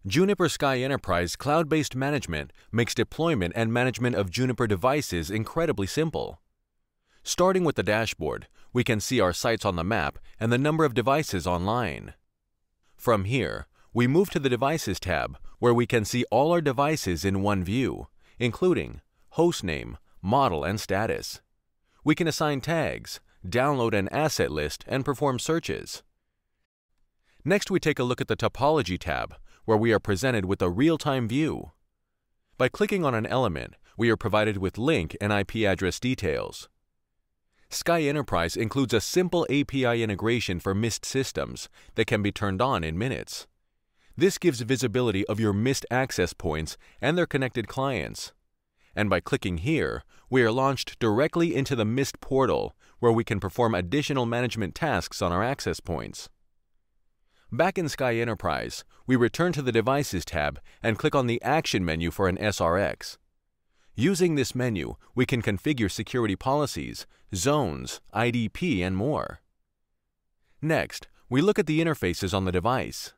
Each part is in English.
Juniper Sky Enterprise cloud-based management makes deployment and management of Juniper devices incredibly simple. Starting with the dashboard, we can see our sites on the map and the number of devices online. From here, we move to the Devices tab, where we can see all our devices in one view, including hostname, model, and status. We can assign tags, download an asset list, and perform searches. Next, we take a look at the Topology tab, where we are presented with a real-time view. By clicking on an element, we are provided with link and IP address details. Sky Enterprise includes a simple API integration for Mist systems that can be turned on in minutes. This gives visibility of your Mist access points and their connected clients. And by clicking here, we are launched directly into the Mist portal, where we can perform additional management tasks on our access points. Back in Sky Enterprise, we return to the Devices tab and click on the Action menu for an SRX. Using this menu, we can configure security policies, zones, IDP, and more. Next, we look at the interfaces on the device.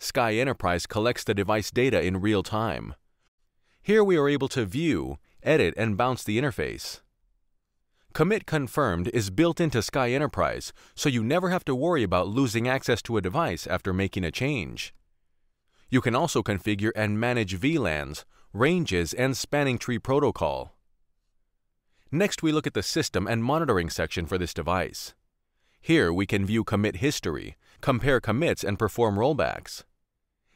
Sky Enterprise collects the device data in real time. Here we are able to view, edit, and bounce the interface. Commit Confirmed is built into Sky Enterprise, so you never have to worry about losing access to a device after making a change. You can also configure and manage VLANs, ranges, and spanning tree protocol. Next, we look at the System and Monitoring section for this device. Here we can view commit history, compare commits, and perform rollbacks.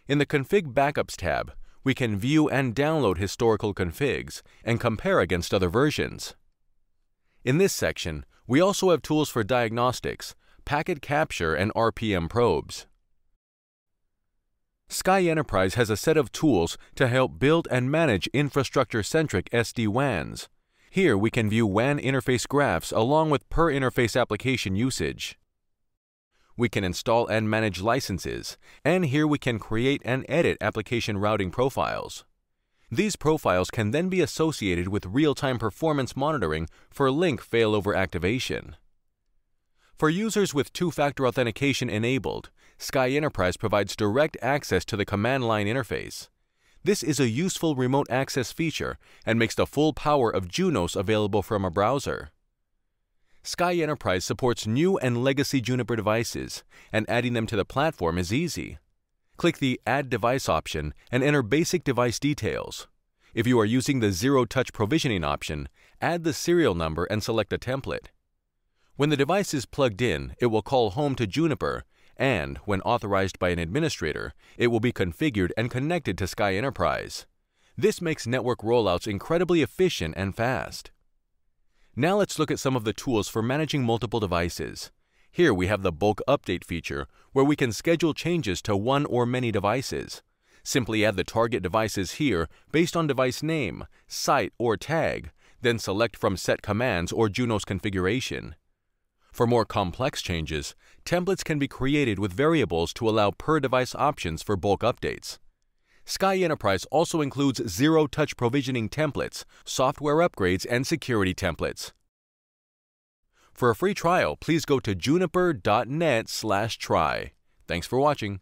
In the Config Backups tab, we can view and download historical configs and compare against other versions. In this section, we also have tools for diagnostics, packet capture, and RPM probes. Sky Enterprise has a set of tools to help build and manage infrastructure-centric SD-WANs. Here we can view WAN interface graphs along with per-interface application usage. We can install and manage licenses, and here we can create and edit application routing profiles. These profiles can then be associated with real-time performance monitoring for link failover activation. For users with two-factor authentication enabled, Sky Enterprise provides direct access to the command line interface. This is a useful remote access feature and makes the full power of Junos available from a browser. Sky Enterprise supports new and legacy Juniper devices, and adding them to the platform is easy. Click the Add Device option and enter basic device details. If you are using the zero-touch provisioning option, add the serial number and select a template. When the device is plugged in, it will call home to Juniper, and when authorized by an administrator, it will be configured and connected to Sky Enterprise. This makes network rollouts incredibly efficient and fast. Now let's look at some of the tools for managing multiple devices. Here we have the bulk update feature, where we can schedule changes to one or many devices. Simply add the target devices here based on device name, site, or tag, then select from Set Commands or Junos configuration. For more complex changes, templates can be created with variables to allow per-device options for bulk updates. Sky Enterprise also includes zero-touch provisioning templates, software upgrades, and security templates. For a free trial, please go to juniper.net/try. Thanks for watching.